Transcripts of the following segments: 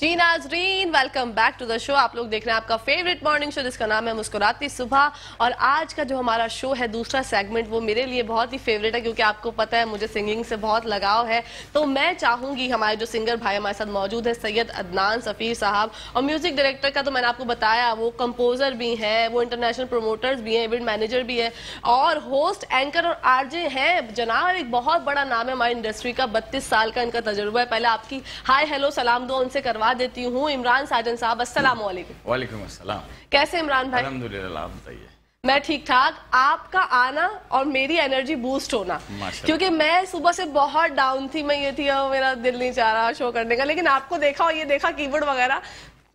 जी नाजरीन, welcome back to the show. आप लोग देख रहे हैं आपका फेवरेट मॉर्निंग शो जिसका नाम है मुस्कुराती सुबह। और आज का जो हमारा शो है, दूसरा सेगमेंट, वो मेरे लिए बहुत ही फेवरेट है क्योंकि आपको पता है मुझे सिंगिंग से बहुत लगाव है। तो मैं चाहूंगी हमारे जो सिंगर भाई हमारे साथ मौजूद है, सैयद अदनान सफ़ीर साहब, और म्यूजिक डायरेक्टर का तो मैंने आपको बताया, वो कंपोजर भी हैं, वो इंटरनेशनल प्रोमोटर्स भी हैं, इवेंट मैनेजर भी है, और होस्ट, एंकर और आरजे हैं। जनाब एक बहुत बड़ा नाम है हमारी इंडस्ट्री का, 32 साल का इनका तजुर्बा है। पहले आपकी हाय हेलो सलाम दो उनसे करवा देती हूँ। इमरान साजन साहब, अस्सलाम वालेकुम। वालेकुम अस्सलाम। कैसे इमरान भाई? अल्हम्दुलिल्लाह, आप बताइए। मैं ठीक ठाक। आपका आना और मेरी एनर्जी बूस्ट होना, क्योंकि मैं सुबह से बहुत डाउन थी। मैं ये थी मेरा दिल नहीं चाह रहा शो करने का, लेकिन आपको देखा और ये देखा कीबोर्ड वगैरह,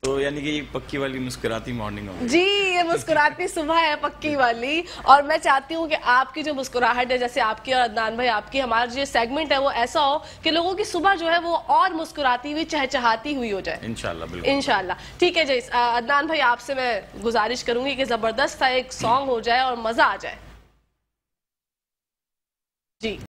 तो यानी कि पक्की वाली मुस्कुराती मॉर्निंग हो गई। जी ये मुस्कुराती सुबह है पक्की वाली। और मैं चाहती हूँ कि आपकी जो मुस्कुराहट है, जैसे आपकी और अदनान भाई आपकी, हमारा जो सेगमेंट है वो ऐसा हो कि लोगों की सुबह जो है वो और मुस्कुराती हुई, चहचहाती हुई हो जाए। इंशाल्लाह, बिल्कुल इंशाल्लाह। ठीक है जी। अदनान भाई आपसे मैं गुजारिश करूंगी कि जबरदस्त सा एक सॉन्ग हो जाए और मजा आ जाए। जी।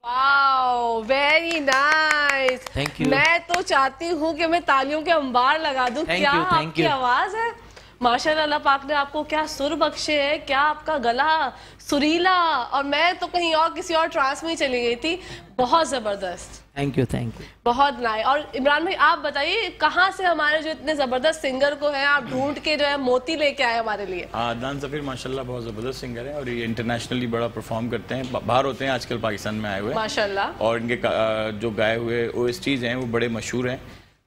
Wow, very nice. Thank you. मैं तो चाहती हूँ कि मैं तालियों के अंबार लगा दूं। क्या आपकी आवाज है, माशाल्लाह, अल्लाह पाक ने आपको क्या सुर बख्शे है, क्या आपका गला सुरीला, और मैं तो कहीं और किसी और ट्रांस में ही चली गई थी। बहुत जबरदस्त, थैंक यू बहुत नाइस। और इमरान भाई आप बताइए, कहाँ से हमारे जो इतने जबरदस्त सिंगर को हैं आप ढूंढ के जो है मोती लेके आए हमारे लिए? अदनान ज़फ़ीर माशाल्लाह बहुत ज़बरदस्त सिंगर है और ये इंटरनेशनली बड़ा परफॉर्म करते हैं, बाहर होते हैं, आजकल पाकिस्तान में आए हुए माशाल्लाह। और इनके जो गाए हुए OSTs हैं वो बड़े मशहूर हैं।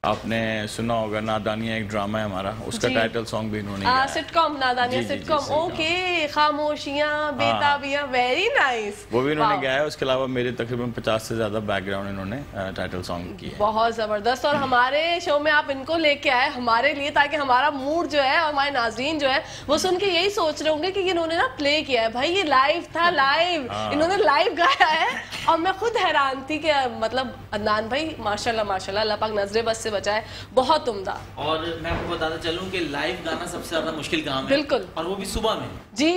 आपने सुना होगा नादानिया एक ड्रामा है हमारा, उसका टाइटल सॉन्ग भी इन्होंने गाया है। Sitcom Nadaniyan sitcom, okay, Khamoshiyan Betabiyan, very nice, वो भी इन्होंने गाया है। उसके अलावा मेरे तकरीबन 50 से ज्यादा बैकग्राउंड इन्होंने टाइटल सॉन्ग की है। बहुत जबरदस्त। और हमारे शो में आप इनको लेके आए हमारे लिए, ताकि हमारा मूड जो है और हमारे नाजरीन जो है वो सुन के यही सोच रहे होंगे कि इन्होंने ना प्ले किया है। भाई ये लाइव था, लाइव इन्होंने लाइव गाया है। और मैं खुद हैरान थी कि मतलब अदनान भाई माशाल्लाह माशाल्लाह, अल्लाह पाक नजरे बस से बचाए, बहुत उम्दा। और मैं आपको बताना चलूं कि लाइव गाना सबसे ज्यादा मुश्किल काम है। बिल्कुल, और वो भी सुबह में जी।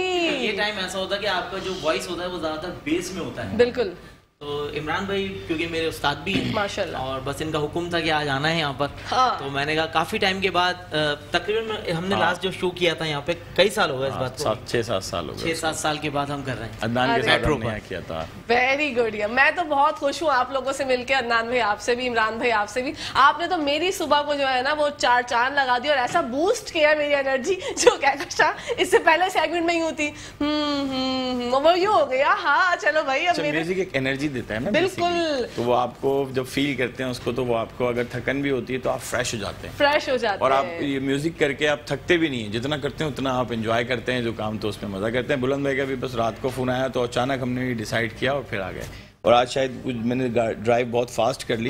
ये टाइम ऐसा होता है कि आपका जो वॉइस होता है वो ज्यादातर बेस में होता है। बिल्कुल। तो इमरान भाई क्योंकि मेरे उस्ताद भी हैं माशाल्लाह, और बस इनका हुक्म था कि आज आना है यहाँ पर। हाँ। तो मैंने कहा काफी टाइम के बाद, तकरीबन हमने लास्ट जो शो किया था यहाँ पे, कई साल हो गए इस बात को, 6-7 साल हो गए। 6-7 साल के बाद हम कर रहे हैं। अदनान के साथ हमने यहाँ किया था। Very good. मैं तो बहुत खुश हूँ आप लोगों से मिलकर, अदनान भाई आपसे भी, इमरान भाई आपसे भी। आपने तो मेरी सुबह को जो है ना वो 4 चांद लगा दिया और ऐसा बूस्ट किया मेरी एनर्जी, जो क्या इससे पहले सेगमेंट में ही होती वो यूँ हो गया। हाँ चलो भाई, अब म्यूजिक एक एनर्जी देता है ना, बिल्कुल। तो वो आपको जब फील करते हैं उसको, तो वो आपको अगर थकन भी होती है तो आप फ्रेश हो जाते हैं, फ्रेश हो जाते हैं। और आप ये म्यूजिक करके आप थकते भी नहीं है, जितना करते हैं उतना आप एंजॉय करते हैं जो काम, तो उसमें मजा करते हैं। बुलंद भाई का भी बस रात को फोन आया तो अचानक हमने डिसाइड किया और फिर आ गए। और आज शायद कुछ मैंने ड्राइव बहुत फास्ट कर ली,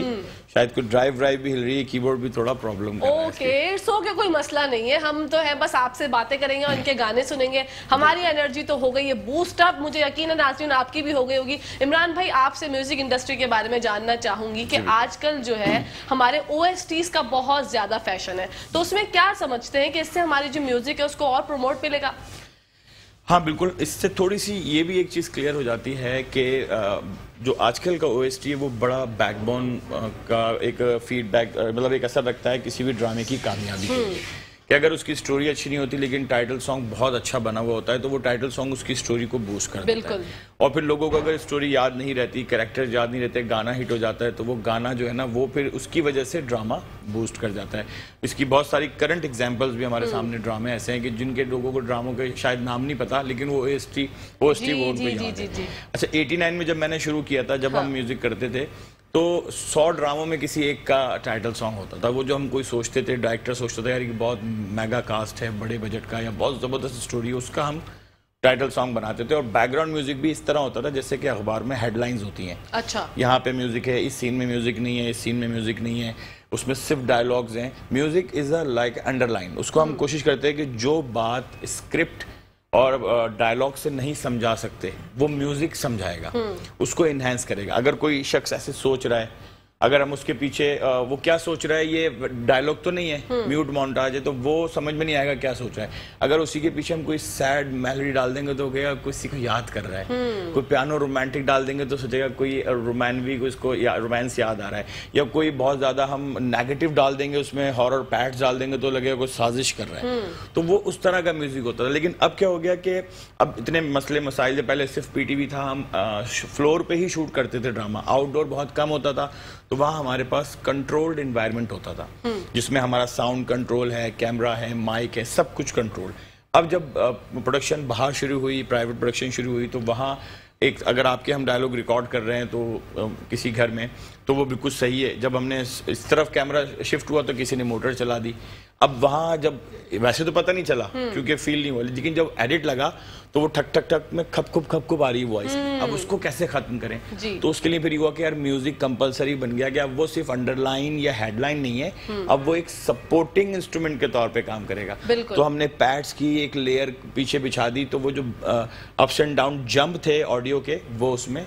शायद कुछ ड्राइव भी हिल रही है, कीबोर्ड भी थोड़ा प्रॉब्लम कर रहा है। ओके, सो के कोई मसला नहीं है, हम तो है बस आपसे बातें करेंगे और इनके गाने सुनेंगे। हमारी एनर्जी तो हो गई है बूस्ट अप, मुझे यकीन है नाज़रीन आपकी भी हो गई होगी। इमरान भाई आपसे म्यूजिक इंडस्ट्री के बारे में जानना चाहूंगी कि आजकल जो है हमारे OSTs का बहुत ज्यादा फैशन है, तो उसमें क्या समझते हैं कि इससे हमारी जो म्यूजिक है उसको और प्रमोट मिलेगा? हाँ बिल्कुल, इससे थोड़ी सी ये भी एक चीज़ क्लियर हो जाती है कि जो आजकल का OST है वो बड़ा बैकबोन का एक फीडबैक, मतलब एक असर रखता है किसी भी ड्रामे की कामयाबी के लिए। कि अगर उसकी स्टोरी अच्छी नहीं होती लेकिन टाइटल सॉन्ग बहुत अच्छा बना हुआ होता है, तो वो टाइटल सॉन्ग उसकी स्टोरी को बूस्ट कर देता है। और फिर लोगों को अगर स्टोरी याद नहीं रहती, कैरेक्टर याद नहीं रहते, गाना हिट हो जाता है, तो वो गाना जो है ना वो फिर उसकी वजह से ड्रामा बूस्ट कर जाता है। इसकी बहुत सारी करंट एग्जांपल्स भी हमारे सामने ड्रामे ऐसे हैं कि जिनके लोगों को ड्रामों के शायद नाम नहीं पता, लेकिन वो OST वो उनको याद है। अच्छा, 89 में जब मैंने शुरू किया था, जब हम म्यूजिक करते थे, तो 100 ड्रामों में किसी एक का टाइटल सॉन्ग होता था। वो जो हम कोई सोचते थे, डायरेक्टर सोचता था यार कि बहुत मेगा कास्ट है, बड़े बजट का, या बहुत ज़बरदस्त स्टोरी है, उसका हम टाइटल सॉन्ग बनाते थे। और बैकग्राउंड म्यूजिक भी इस तरह होता था जैसे कि अखबार में हेडलाइंस होती हैं। अच्छा, यहाँ पे म्यूजिक है, इस सीन में म्यूजिक नहीं है, इस सीन में म्यूजिक नहीं है, उसमें सिर्फ डायलॉग्स हैं। Music is a like underline, उसको हम कोशिश करते हैं कि जो बात स्क्रिप्ट और डायलॉग से नहीं समझा सकते वो म्यूजिक समझाएगा, उसको इन्हेंस करेगा। अगर कोई शख्स ऐसे सोच रहा है, अगर हम उसके पीछे वो क्या सोच रहा है, ये डायलॉग तो नहीं है, म्यूट मोन्टाज है, तो वो समझ में नहीं आएगा क्या सोच रहा है। अगर उसी के पीछे हम कोई सैड मेलोडी डाल देंगे तो कहेगा किसी को याद कर रहा है। कोई पियानो रोमांटिक डाल देंगे तो सोचेगा कोई रोमानवी को, इसको रोमांस याद आ रहा है। या कोई बहुत ज्यादा हम नेगेटिव डाल देंगे, उसमें हॉरर पैट्स डाल देंगे तो लगेगा कोई साजिश कर रहा है। तो वो उस तरह का म्यूजिक होता था। लेकिन अब क्या हो गया कि अब इतने मसले मसाइल, पहले सिर्फ PTV था, हम फ्लोर पे ही शूट करते थे ड्रामा, आउटडोर बहुत कम होता था, तो वहाँ हमारे पास कंट्रोल्ड एनवायरनमेंट होता था जिसमें हमारा साउंड कंट्रोल है, कैमरा है, माइक है, सब कुछ कंट्रोल। अब जब प्रोडक्शन बाहर शुरू हुई, प्राइवेट प्रोडक्शन शुरू हुई, तो वहाँ एक अगर आपके हम डायलॉग रिकॉर्ड कर रहे हैं तो किसी घर में, तो वो बिल्कुल सही है। जब हमने इस तरफ कैमरा शिफ्ट हुआ तो किसी ने मोटर चला दी। अब वहाँ जब वैसे तो पता नहीं चला क्योंकि फील नहीं हुआ, लेकिन जब एडिट लगा तो वो ठक ठक ठक में खप आ रही वॉइस। अब उसको कैसे खत्म करें? तो उसके लिए फिर हुआ कि यार म्यूजिक कंपलसरी बन गया कि अब वो सिर्फ अंडरलाइन या हेडलाइन नहीं है, अब वो एक सपोर्टिंग इंस्ट्रूमेंट के तौर पे काम करेगा। तो हमने पैड्स की एक लेयर पीछे बिछा दी, तो वो जो अप्स एंड डाउन जंप थे ऑडियो के, वो उसमें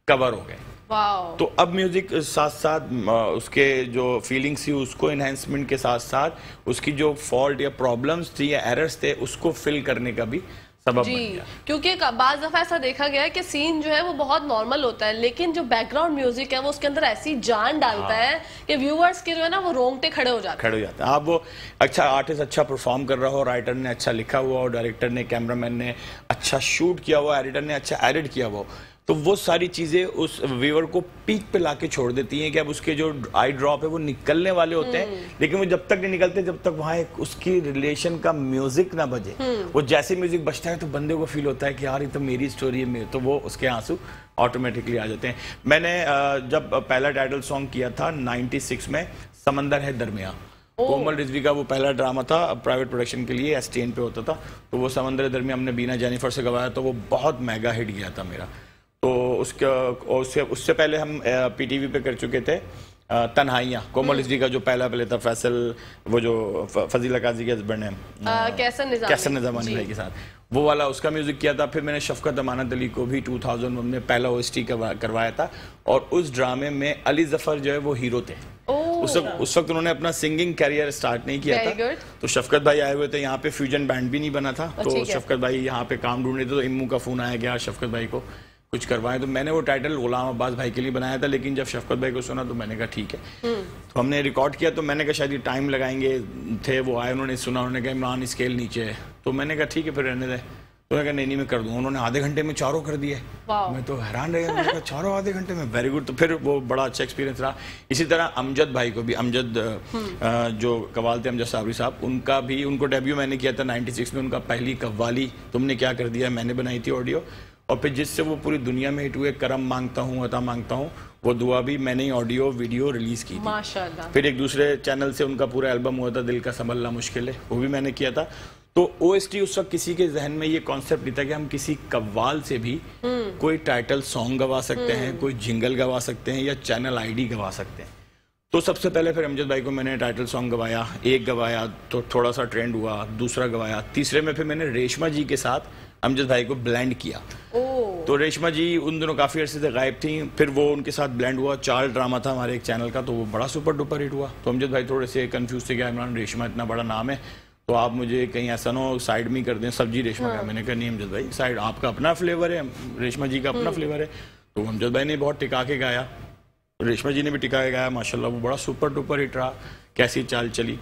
कवर हो गए। वाओ। तो अब म्यूजिक साथ साथ उसके जो फीलिंग्स थी उसको एनहेंसमेंट के साथ साथ उसकी जो फॉल्ट या प्रॉब्लम्स थी या एरर्स थे उसको फिल करने का भी सबब बन गया। क्योंकि बाज दफा ऐसा देखा गया है कि सीन जो है वो बहुत नॉर्मल होता है, लेकिन जो बैकग्राउंड म्यूजिक है वो उसके अंदर ऐसी जान डालता है कि व्यूअर्स के जो है ना वो रोंगटे खड़े हो जाते हैं। आप वो अच्छा आर्टिस्ट अच्छा परफॉर्म कर रहा हो, राइटर ने अच्छा लिखा हुआ हो, डायरेक्टर ने, कैमरामैन ने अच्छा शूट किया हुआ, एडिटर ने अच्छा एडिट किया हुआ, तो वो सारी चीजें उस व्यूअर को पीक पे लाके छोड़ देती हैं कि अब उसके जो आई ड्रॉप है वो निकलने वाले होते हैं, लेकिन वो जब तक नहीं निकलते जब तक वहाँ एक उसकी रिलेशन का म्यूजिक ना बजे। वो जैसे म्यूजिक बजता है तो बंदे को फील होता है कि यार ये तो मेरी स्टोरी है, तो वो उसके आंसू ऑटोमेटिकली आ जाते हैं। मैंने जब पहला टाइटल सॉन्ग किया था 96 में, समंदर है दरमिया, कोमल रिजवी का वो पहला ड्रामा था प्राइवेट प्रोडक्शन के लिए, STN पे होता था, तो वो समंदर दरमिया हमने बीना जेनिफर से गवाया, तो वो बहुत मेगा हिट गया था मेरा। तो उससे पहले हम PTV पे कर चुके थे तन्हाइयाँ, कोमल रिजवी का जो पहले था, फैसल वो जो फजीला काजी के हस्बैंड है कैसन निजामानी भाई के साथ, वो वाला उसका म्यूजिक किया था। फिर मैंने शफकत अमानत अली को भी 2001 में पहला OST करवाया था, और उस ड्रामे में अली जफर जो है वो हीरो थे। उस वक्त उन्होंने अपना सिंगिंग कैरियर स्टार्ट नहीं किया था, तो शफकत भाई आए हुए थे यहाँ पे, फ्यूजन बैंड भी नहीं बना था, तो शफकत भाई यहाँ पे काम ढूंढ रहे थे, तो इम्मू का फोन आया गया शफकत भाई को कुछ करवाएं, तो मैंने वो टाइटल गुलाम अब्बास भाई के लिए बनाया था, लेकिन जब शफकत भाई को सुना तो मैंने कहा ठीक है, तो हमने रिकॉर्ड किया। तो मैंने कहा शायद ये टाइम लगाएंगे थे, वो आए, उन्होंने सुना, उन्होंने कहा इमरान स्केल नीचे है, तो मैंने कहा ठीक है फिर रहने दे, तो मैंने कहा नहीं मैं कर दूंगा। उन्होंने आधे घंटे में चारों कर दिए, मैं तो हैरान रह गया, मैंने कहा चारों आधे घंटे में, वेरी गुड। तो फिर वो बड़ा अच्छा एक्सपीरियंस रहा। इसी तरह अमजद भाई को भी, अमजद जो कवाल थे, अमजद साबरी साहब, उनको डेब्यू मैंने किया था 96 में, उनका पहली कव्वाली तुमने क्या कर दिया मैंने बनाई थी ऑडियो, और फिर जिससे वो पूरी दुनिया में हिट हुए, करम मांगता हूँ अता मांगता हूँ, वो दुआ भी मैंने ही ऑडियो वीडियो रिलीज की थी माशाल्लाह। फिर एक दूसरे चैनल से उनका पूरा एल्बम हुआ था दिल का संभलना मुश्किल है, वो भी मैंने किया था। तो OST उस वक्त किसी के जहन में ये कॉन्सेप्ट नहीं था कि हम किसी कव्वाल से भी कोई टाइटल सॉन्ग गवा सकते हैं, कोई जिंगल गवा सकते हैं, या चैनल ID गवा सकते हैं। तो सबसे पहले फिर अमजद भाई को मैंने टाइटल सॉन्ग गवाया, एक गवाया तो थोड़ा सा ट्रेंड हुआ, दूसरा गवाया, तीसरे में फिर मैंने रेशमा जी के साथ अमजद भाई को ब्लेंड किया। तो रेशमा जी उन दिनों काफ़ी अर्से से गायब थी, फिर वो उनके साथ ब्लेंड हुआ, 4 ड्रामा था हमारे एक चैनल का, तो वो बड़ा सुपर डुपर हिट हुआ। तो अमजद भाई थोड़े से कंफ्यूज थे कि इमरान रेशमा इतना बड़ा नाम है, तो आप मुझे कहीं ऐसा ना हो साइड में कर दें सब्जी रेशमा का। मैंने कहा नहीं अमजद भाई, साइड आपका अपना फ्लेवर है, रेशमा जी का अपना फ्लेवर है। तो अमजद भाई ने बहुत टिका के गाया, रेशमा जी ने भी टिका के गाया, माशाल्लाह वो बड़ा सुपर डुपर हिट रहा, कैसी चाल चली।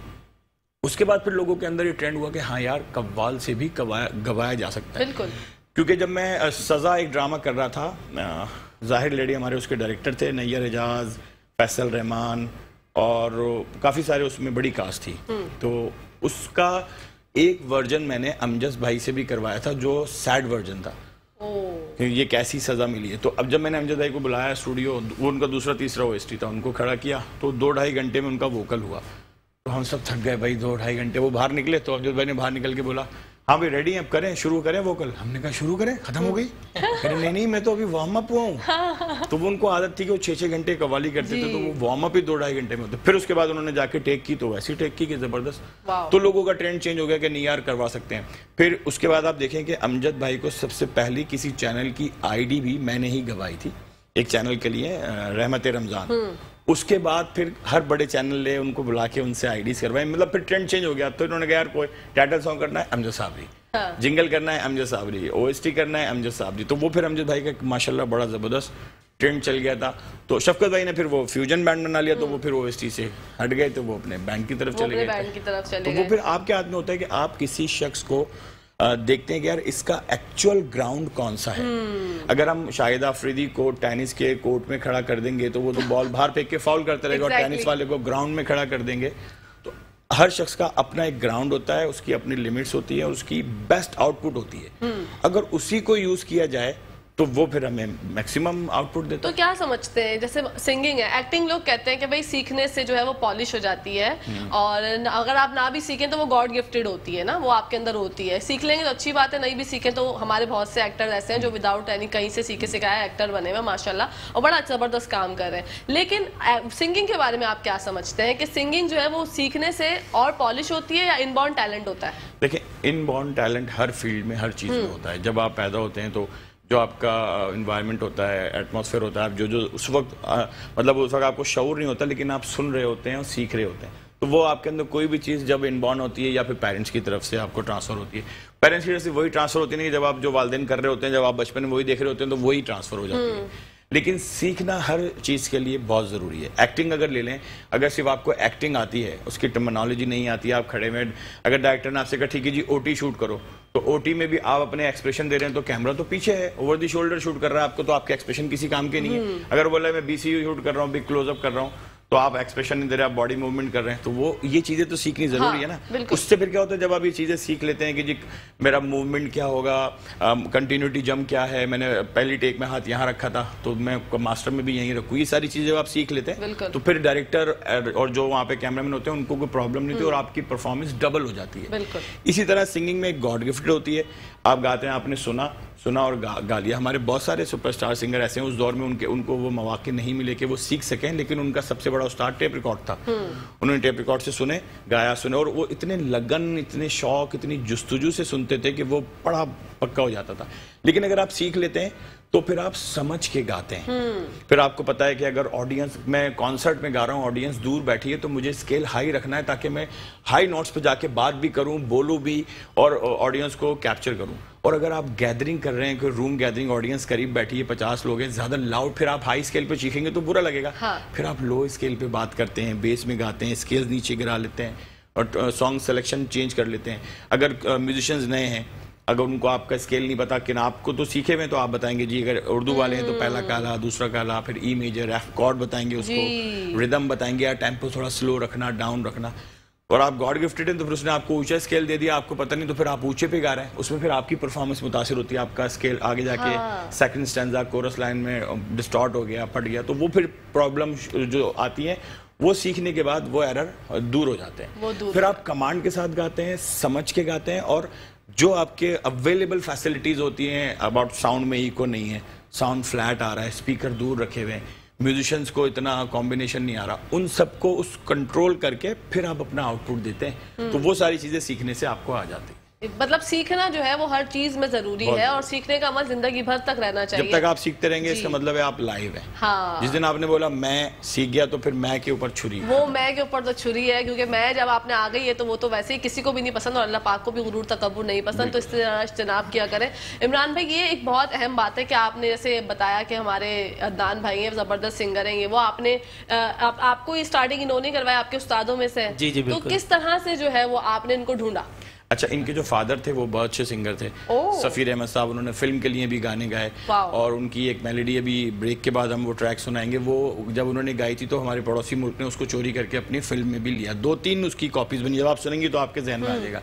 उसके बाद फिर लोगों के अंदर ये ट्रेंड हुआ कि हाँ यार कव्वाल से भी गवाया जा सकता है। बिल्कुल। क्योंकि जब मैं सज़ा एक ड्रामा कर रहा था, जाहिर लेडी हमारे उसके डायरेक्टर थे, नैयर एजाज, फैसल रहमान, और काफ़ी सारे उसमें बड़ी कास्ट थी। तो उसका एक वर्जन मैंने अमजद भाई से भी करवाया था जो सैड वर्जन था, ये कैसी सज़ा मिली है। तो अब जब मैंने अमजद भाई को बुलाया स्टूडियो, वो उनका दूसरा तीसरा OST था, उनको खड़ा किया, तो 2-2.5 घंटे में उनका वोकल हुआ। तो हम सब थक गए भाई, 2-2.5 घंटे। वो बाहर निकले तो अमजद भाई ने बाहर निकल के बोला हाँ भाई रेडी अब करें, शुरू करें वोकल। हमने कहा शुरू करें, खत्म हो गई? अरे नहीं मैं तो अभी वार्म अप हुआ हूँ। तो वो उनको आदत थी कि वो 6-6 घंटे कव्वाली करते थे, तो वो वार्म अप ही 2-2.5 घंटे में होते। फिर उसके बाद उन्होंने जाके टेक की, तो वैसी टेक की कि जबरदस्त। तो लोगों का ट्रेंड चेंज हो गया कि नहीं यार करवा सकते हैं। फिर उसके बाद आप देखें कि अमजद भाई को सबसे पहली किसी चैनल की ID भी मैंने ही गवाई थी, एक चैनल के लिए, रहमत रमजान। उसके बाद फिर हर बड़े चैनल ले उनको बुला के उनसे IDs करवाए, मतलब फिर ट्रेंड चेंज हो गया। तो इन्होंने कहा यार कोई टाइटल सॉन्ग करना है अमजद साबरी, जिंगल करना है अमजद साबरी, OST करना है अमजद साबरी। तो वो फिर अमजद भाई का माशाल्लाह बड़ा जबरदस्त ट्रेंड चल गया था। तो शफकत भाई ने फिर वो फ्यूजन बैंड बना लिया, तो वो फिर OST से हट गए, तो वो अपने बैंड की तरफ चले गए। तो वो फिर आपके हाथ में होता है कि आप किसी शख्स को देखते हैं कि यार इसका एक्चुअल ग्राउंड कौन सा है। अगर हम शाहिद अफरीदी को टेनिस के कोर्ट में खड़ा कर देंगे तो वो तो बॉल बाहर फेंक के फाउल करते रहेगा, और टेनिस वाले को ग्राउंड में खड़ा कर देंगे। तो हर शख्स का अपना एक ग्राउंड होता है, उसकी अपनी लिमिट्स होती है, और उसकी बेस्ट आउटपुट होती है। अगर उसी को यूज किया जाए तो वो फिर हमें मैक्सिमम आउटपुट देता है। तो क्या समझते हैं, जैसे सिंगिंग है, एक्टिंग लोग कहते हैं कि भाई सीखने से जो है वो पॉलिश हो जाती है, और अगर आप ना भी सीखें तो वो गॉड गिफ्टेड होती है ना, वो आपके अंदर होती है। सीख लेंगे तो अच्छी बात है, नहीं भी सीखें तो हमारे बहुत से एक्टर ऐसे हैं जो विदाउट एनी कहीं से सीखे सिखाए एक्टर बने हुए माशाल्लाह, और बड़ा जबरदस्त काम कर रहे हैं। लेकिन सिंगिंग के बारे में आप क्या समझते हैं कि सिंगिंग जो है वो सीखने से और पॉलिश होती है या इनबॉर्न टैलेंट होता है? देखिए इनबॉर्न टैलेंट हर फील्ड में हर चीज़ में होता है। जब आप पैदा होते हैं तो जो आपका इन्वायरमेंट होता है, एटमॉस्फेयर होता है, आप जो उस वक्त मतलब उस वक्त आपको शऊर नहीं होता, लेकिन आप सुन रहे होते हैं और सीख रहे होते हैं। तो वो आपके अंदर कोई भी चीज़ जब इनबॉर्न होती है या फिर पेरेंट्स की तरफ से आपको ट्रांसफर होती है, पेरेंट्स की तरफ से वही ट्रांसफर होती नहीं, जब आप जो वालिदैन कर रहे होते हैं, जब आप बचपन में वही देख रहे होते हैं तो वही ट्रांसफर हो जाती है। लेकिन सीखना हर चीज़ के लिए बहुत ज़रूरी है। एक्टिंग अगर ले लें, अगर सिर्फ आपको एक्टिंग आती है, उसकी टर्मिनोलॉजी नहीं आती है, आप खड़े में अगर डायरेक्टर ने आपसे कहा ठीक है जी ओटी शूट करो, तो ओटी में भी आप अपने एक्सप्रेशन दे रहे हैं तो कैमरा तो पीछे है, ओवर द शोल्डर शूट कर रहा है आपको, तो आपके एक्सप्रेशन किसी काम के नहीं है। अगर बोला मैं बीसीयू शूट कर रहा हूँ, बिग क्लोजअप कर रहा हूँ, तो आप एक्सप्रेशन नहीं दे रहे, आप बॉडी मूवमेंट कर रहे हैं, तो वो ये चीजें तो सीखनी जरूरी है ना। उससे फिर क्या होता है, जब आप ये चीजें सीख लेते हैं कि जी मेरा मूवमेंट क्या होगा, कंटिन्यूटी जंप क्या है, मैंने पहली टेक में हाथ यहाँ रखा था तो मैं मास्टर में भी यहीं रखूँ, ये सारी चीजें जब आप सीख लेते हैं तो फिर डायरेक्टर और जो वहाँ पे कैमरामैन होते हैं उनको कोई प्रॉब्लम नहीं होती और आपकी परफॉर्मेंस डबल हो जाती है। इसी तरह सिंगिंग में एक गॉड गिफ्टेड होती है, आप गाते हैं, आपने सुना और गा लिया। हमारे बहुत सारे सुपरस्टार सिंगर ऐसे हैं, उस दौर में उनको वो मौके नहीं मिले कि वो सीख सकें, लेकिन उनका सबसे बड़ा उस्ताद टेप रिकॉर्ड था। उन्होंने टेप रिकॉर्ड से सुने, गाया, सुने, और वो इतने लगन, इतने शौक, इतनी जुस्तजू से सुनते थे कि वो बड़ा पक्का हो जाता था। लेकिन अगर आप सीख लेते हैं तो फिर आप समझ के गाते हैं। फिर आपको पता है कि अगर ऑडियंस, मैं कॉन्सर्ट में गा रहा हूँ, ऑडियंस दूर बैठी है, तो मुझे स्केल हाई रखना है ताकि मैं हाई नोट्स पे जाके बात भी करूँ, बोलूँ भी और ऑडियंस को कैप्चर करूँ। और अगर आप गैदरिंग कर रहे हैं, कोई रूम गैदरिंग, ऑडियंस करीब बैठी है, 50 लोग हैं, ज्यादा लाउड फिर आप हाई स्केल पे चीखेंगे तो बुरा लगेगा। फिर आप लो स्केल पे बात करते हैं, बेस में गाते हैं, स्केल्स नीचे गिरा लेते हैं और सॉन्ग सिलेक्शन चेंज कर लेते हैं। अगर म्यूजिशियंस नए हैं, अगर उनको आपका स्केल नहीं पता, कि आपको तो सीखे हुए तो आप बताएंगे जी, अगर उर्दू वाले हैं तो पहला काला, दूसरा काला, फिर ई मेजर, एफ कॉर्ड बताएंगे उसको, रिदम बताएंगे, या टेम्पो थोड़ा स्लो रखना, डाउन रखना। और आप गॉड गिफ्टेड हैं तो फिर उसने आपको ऊंचा स्केल दे दिया, आपको पता नहीं, तो फिर आप ऊंचे पे गा रहे हैं, उसमें फिर आपकी परफॉर्मेंस मुतासिर होती है, आपका स्केल आगे जाके सेकंड स्टैंजा, कोरस लाइन में डिस्टॉर्ट हो गया, फट गया, तो वो फिर प्रॉब्लम जो आती है वो सीखने के बाद वो एरर दूर हो जाते हैं। फिर आप कमांड के साथ गाते हैं, समझ के गाते हैं, और जो आपके अवेलेबल फैसिलिटीज होती हैं, अबाउट साउंड में इको नहीं है, साउंड फ्लैट आ रहा है, स्पीकर दूर रखे हुए हैं, म्यूजिशियंस को इतना कॉम्बिनेशन नहीं आ रहा, उन सबको उस कंट्रोल करके फिर आप अपना आउटपुट देते हैं। तो वो सारी चीजें सीखने से आपको आ जाती है। मतलब सीखना जो है वो हर चीज में जरूरी है, और सीखने का अमल जिंदगी भर तक रहना चाहिए। जब तक आप सीखते रहेंगे इसका मतलब है आप लाइव हैं। हाँ। जिस दिन आपने बोला मैं सीख गया, तो फिर मैं के ऊपर छुरी, वो मैं के ऊपर तो छुरी है, क्योंकि मैं जब आपने आ गई है तो वो तो वैसे ही किसी को भी नहीं पसंद, और अल्लाह पाक को भी गुरूर तकब्बुर नहीं पसंद, तो इस तरह इज्तनाब किया करें। इमरान भाई, ये एक बहुत अहम बात है कि आपने जैसे बताया कि हमारे अदनान भाई हैं, जबरदस्त सिंगर हैं, ये वो आपने आपको ये स्टार्टिंग इन्होंने करवाया, आपके उस्तादों में से। तो किस तरह से जो है वो आपने इनको ढूंढा? अच्छा, इनके जो फादर थे वो बहुत अच्छे सिंगर थे, सफीर अहमद साहब, उन्होंने फिल्म के लिए भी गाने गाए, और उनकी एक मेलोडी अभी ब्रेक के बाद हम वो ट्रैक सुनाएंगे, वो जब उन्होंने गाई थी तो हमारे पड़ोसी मुल्क ने उसको चोरी करके अपनी फिल्म में भी लिया, 2-3 उसकी कॉपीज बनी, जब आप सुनेंगे तो आपके जहन में आ जाएगा।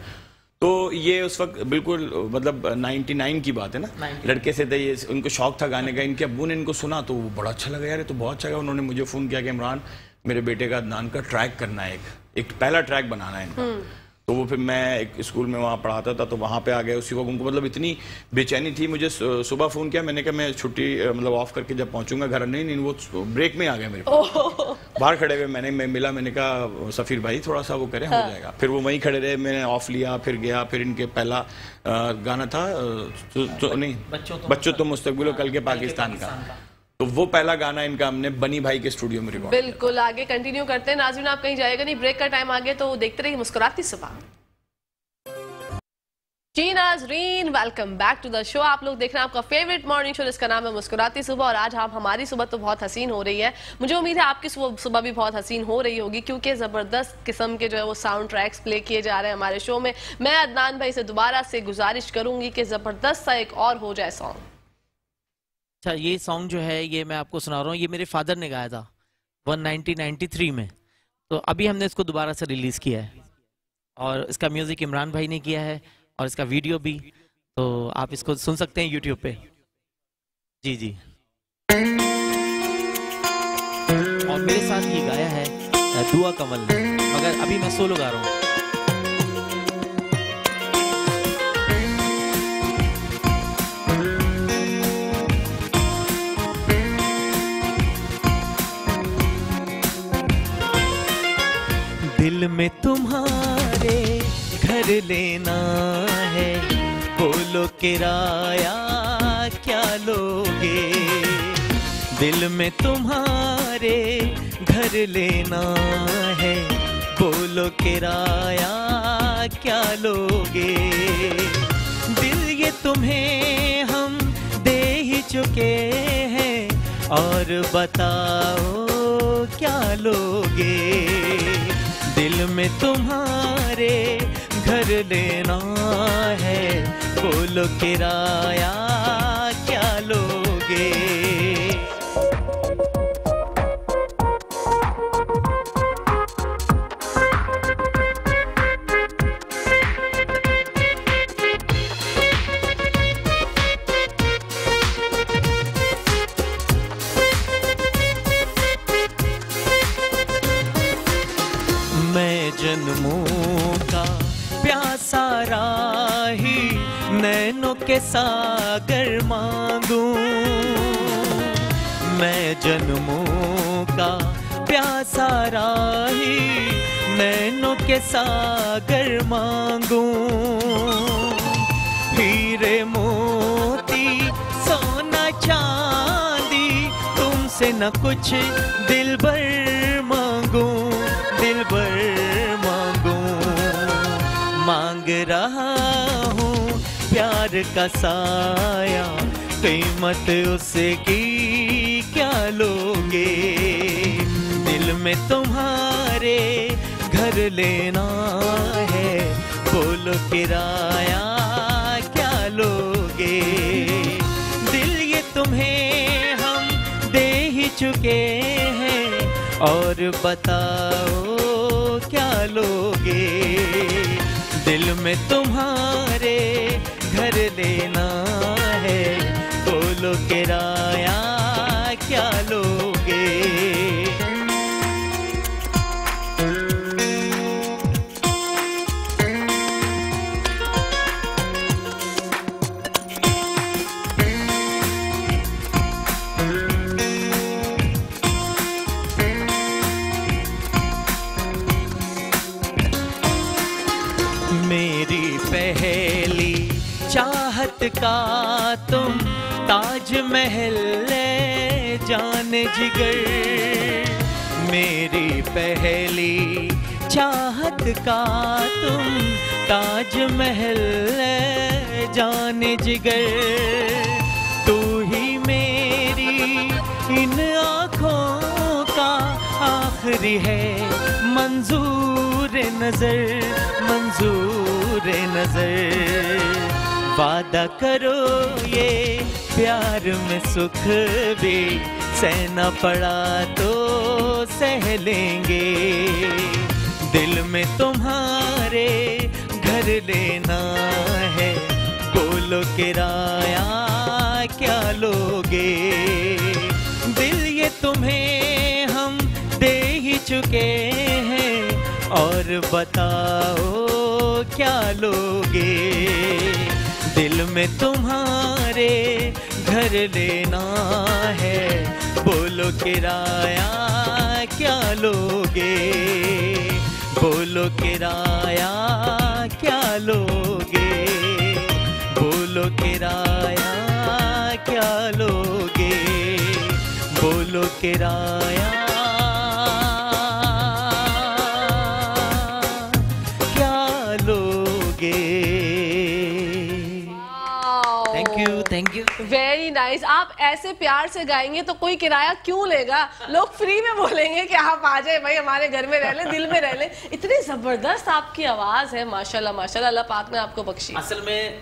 तो ये उस वक्त बिल्कुल मतलब 99 की बात है ना, लड़के से थे ये, उनको शौक था गाने का, इनके अब्बू ने इनको सुना तो वो बड़ा अच्छा लगा, यार ये तो बहुत अच्छा लगा। उन्होंने मुझे फ़ोन किया कि इमरान, मेरे बेटे का अदनान का ट्रैक करना है, एक पहला ट्रैक बनाना है इनका। तो वो फिर मैं एक स्कूल में वहाँ पढ़ाता था, तो वहाँ पे आ गए उसी वक्त। उनको मतलब इतनी बेचैनी थी, मुझे सुबह फ़ोन किया, मैंने कहा मैं छुट्टी मतलब ऑफ करके जब पहुँचूंगा घर, नहीं वो ब्रेक में आ गए मेरे पास, बाहर खड़े हुए, मैं मिला, मैंने कहा सफ़ीर भाई थोड़ा सा वो करें, हो जाएगा। फिर वो वहीं खड़े रहे, मैंने ऑफ लिया, फिर गया, फिर इनके पहला गाना था नहीं, बच्चों तो मुस्तकबिल हो कल के पाकिस्तान का, तो वो पहला गाना इनका हमने बनी भाई के स्टूडियो में रिकॉर्ड। बिल्कुल, आगे कंटिन्यू करते हैं। नाज़रीन, आप कहीं जाएगा नहीं, ब्रेक का टाइम आ गया, तो देखते रहिए मुस्कुराती सुबह। जी नाज़रीन, welcome back to the show. आप लोग देख रहे हैं आपका फेवरेट मॉर्निंग शो, जिसका नाम है मुस्कुराती सुबह, और आज हमारी सुबह तो बहुत हसीन हो रही है। मुझे उम्मीद है आपकी सुबह भी बहुत हसीन हो रही होगी, क्योंकि ज़बरदस्त किस्म के जो है वो साउंड ट्रैक्स प्ले किए जा रहे हैं हमारे शो में। मैं अदनान भाई से दोबारा से गुजारिश करूंगी कि ज़बरदस्त सा एक और हो जाए सॉन्ग। अच्छा, ये सॉन्ग जो है ये मैं आपको सुना रहा हूँ, ये मेरे फादर ने गाया था 1993 में, तो अभी हमने इसको दोबारा से रिलीज किया है, और इसका म्यूजिक इमरान भाई ने किया है, और इसका वीडियो भी, तो आप इसको सुन सकते हैं यूट्यूब पे। जी जी, और मेरे साथ ये गाया है दुआ कमल ने, मगर अभी मैं सोलो गा रहा हूँ। दिल में तुम्हारे घर लेना है, बोलो किराया क्या लोगे, दिल में तुम्हारे घर लेना है, बोलो किराया क्या लोगे, दिल ये तुम्हें हम दे ही चुके हैं, और बताओ क्या लोगे, दिल में तुम्हारे घर लेना है, बोलो किराया क्या लोगे। मैं जन्मों का प्यासा राही, नैनों के सागर मांगूं, मैं जन्मों का प्यासा राही, नैनों के सागर मांगूं, हीरे मोती सोना चांदी तुमसे न कुछ दिलबर मांगूं, दिलबर मांगूं, मांग रहा हूँ प्यार का साया, कीमत उसकी क्या लोगे, दिल में तुम्हारे घर लेना है, बोलो किराया क्या लोगे, दिल ये तुम्हें हम दे ही चुके हैं, और बताओ क्या लोगे, दिल में तुम्हारे घर लेना है, बोलो किराया क्या लोगे। मेरी पहली चाहत का तुम ताजमहल ले जाने जिगर, मेरी पहली चाहत का तुम ताजमहल ले जाने जिगर, तू ही मेरी इन आँखों का आखिरी है मंजूर नजर, मंजूर नजर, वादा करो ये प्यार में सुख भी सहना पड़ा तो सह लेंगे, दिल में तुम्हारे घर लेना है, बोलो किराया क्या लोगे, दिल ये तुम्हें हम दे ही चुके हैं, और बताओ क्या लोगे, दिल में तुम्हारे घर लेना है, बोलो किराया क्या लोगे, बोलो किराया क्या लोगे, बोलो किराया क्या लोगे, बोलो किराया थैंक यू। Very nice. आप ऐसे प्यार से गाएंगे तो कोई किराया क्यों लेगा, लोग फ्री में बोलेंगे कि आप आ जाए भाई हमारे घर में रह ले, दिल में रह ले। इतनी जबरदस्त आपकी आवाज है, माशाल्लाह माशाल्लाह, अल्लाह पाक ने आपको बख्शी। असल में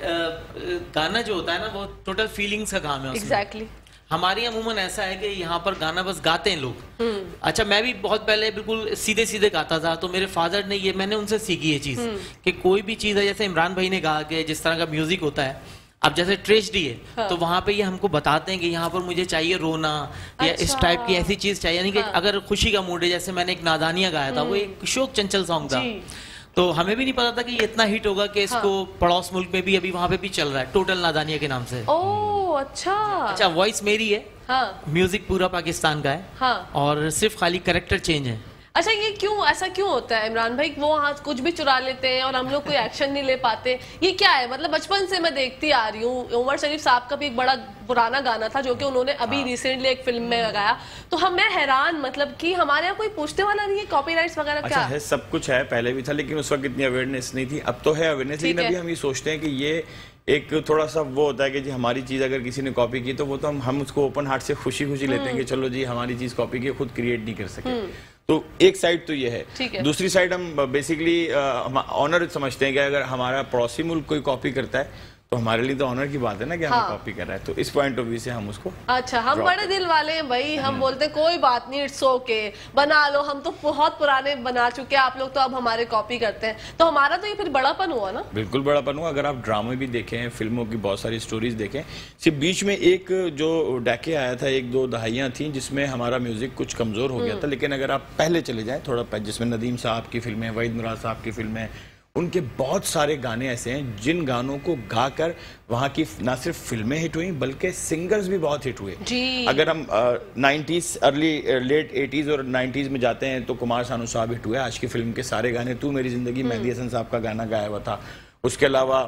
गाना जो होता है ना वो टोटल फीलिंग्स का काम है। एग्जैक्टली। हमारी अमूमन ऐसा है कि यहाँ पर गाना बस गाते हैं लोग। अच्छा, मैं भी बहुत पहले बिल्कुल सीधे सीधे गाता था, तो मेरे फादर ने ये, मैंने उनसे सीखी ये चीज कि कोई भी चीज है, जैसे इमरान भाई ने कहा कि जिस तरह का म्यूजिक होता है, अब जैसे ट्रेजेडी है, हाँ। तो वहाँ पे ये हमको बताते हैं कि यहाँ पर मुझे चाहिए रोना, या इस टाइप की ऐसी चीज चाहिए, यानी कि अगर खुशी का मूड है, जैसे मैंने एक नादानिया गाया था, वो एक शोक चंचल सॉन्ग था, तो हमें भी नहीं पता था कि ये इतना हिट होगा कि इसको पड़ोस मुल्क में भी अभी वहाँ पे भी चल रहा है, टोटल नादानिया के नाम से। ओह अच्छा। वॉइस मेरी है, म्यूजिक पूरा पाकिस्तान का है, और सिर्फ खाली कैरेक्टर चेंज है। अच्छा, ये क्यों, ऐसा क्यों होता है इमरान भाई? वो हाथ कुछ भी चुरा लेते हैं और हम लोग कोई एक्शन नहीं ले पाते, ये क्या है? मतलब बचपन से मैं देखती आ रही हूँ, उमर शरीफ साहब का भी एक बड़ा पुराना गाना था जो कि उन्होंने अभी रिसेंटली एक फिल्म में गाया, तो मैं हैरान, मतलब कि हमारे यहाँ कोई पूछने वाला नहीं है कॉपीराइट्स वगैरह? अच्छा क्या है, सब कुछ है, पहले भी था लेकिन उस वक्त इतनी अवेयरनेस नहीं थी, अब तो है अवेयरनेस। लेकिन अभी हम ये सोचते हैं कि ये एक थोड़ा सा वो होता है कि जी हमारी चीज़ अगर किसी ने कॉपी की तो वो तो हम उसको ओपन हार्ट से खुशी खुशी लेते हैं कि चलो जी हमारी चीज़ कॉपी की, खुद क्रिएट नहीं कर सके। तो एक साइड तो ये है, दूसरी साइड हम बेसिकली ऑनर समझते हैं कि अगर हमारा पड़ोसी मुल्क कोई कॉपी करता है तो हमारे लिए तो ऑनर की बात है ना कि हमें कॉपी कर रहा है, तो इस पॉइंट ऑफ व्यू से हम उसको अच्छा, हम बड़े दिल वाले हैं भाई, हम बोलते हैं कोई बात नहीं, इट्स ओके, बना लो, हम तो बहुत पुराने बना चुके हैं, आप लोग तो अब हमारे कॉपी करते हैं, तो हमारा तो ये फिर बड़ापन हुआ ना? बिल्कुल बड़ापन हुआ। अगर आप ड्रामे भी देखें, फिल्मों की बहुत सारी स्टोरीज देखें, सिर्फ बीच में एक जो डैके आया था, 1-2 दहाइयाँ थी जिसमें हमारा म्यूजिक कुछ कमजोर हो गया था, लेकिन अगर आप पहले चले जाएं थोड़ा, जिसमें नदीम साहब की फिल्में, वहीद मुराद साहब की फिल्में, उनके बहुत सारे गाने ऐसे हैं जिन गानों को गाकर वहाँ की ना सिर्फ फिल्में हिट हुई बल्कि सिंगर्स भी बहुत हिट हुए। अगर हम 90s लेट 80s और 90s में जाते हैं तो कुमार सानू साहब हिट हुए, आज की फिल्म के सारे गाने, तू मेरी जिंदगी मेहदी हसन साहब का गाना गाया हुआ था, उसके अलावा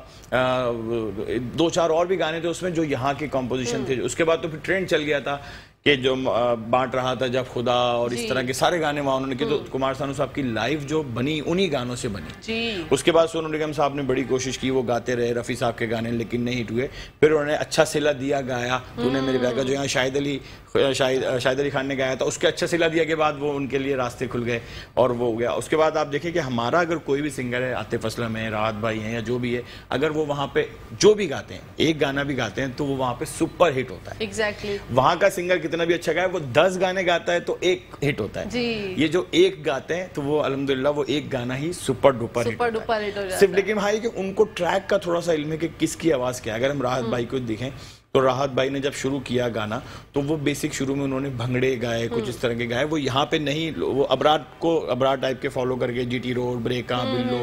2-4 और भी गाने थे उसमें जो यहाँ के कॉम्पोजिशन थे। उसके बाद तो फिर ट्रेंड चल गया था कि जो बांट रहा था जब खुदा और इस तरह के सारे गाने वहाँ उन्होंने किए, तो कुमार सानू साहब की लाइव जो बनी उन्हीं गानों से बनी। उसके बाद सोनू निगम साहब ने बड़ी कोशिश की, वो गाते रहे रफ़ी साहब के गाने लेकिन नहीं हिट हुए, फिर उन्होंने अच्छा सिला दिया गाया, तूने मेरे प्यार का, जो यहाँ शाहिद अली खान ने गाया था, उसके अच्छा सिला दिया के बाद वो उनके लिए रास्ते खुल गए और वो हो गया। उसके बाद आप देखें कि हमारा अगर कोई भी सिंगर है, आतिफ असलम है, राहत भाई हैं या जो भी है, अगर वो वहाँ पे जो भी गाते हैं, एक गाना भी गाते हैं तो वो वहाँ पे सुपर हिट होता है। एग्जैक्टली। वहाँ का सिंगर कितना भी अच्छा गाए, वो 10 गाने गाता है तो एक हिट होता है। ये जो एक गाते हैं तो वो अल्हम्दुलिल्लाह वो एक गाना ही सुपर डुपर हिट होता है। सिर्फ लेकिन भाई कि उनको ट्रैक का थोड़ा सा इल्म है कि किसकी आवाज क्या है। अगर हम राहत भाई को देखें तो राहत भाई ने जब शुरू किया गाना तो वो बेसिक शुरू में उन्होंने भंगड़े गाए, कुछ इस तरह के गाए, वो यहाँ पे नहीं, वो अबरार टाइप के फॉलो करके जीटी रोड, ब्रेका, बिल्लो,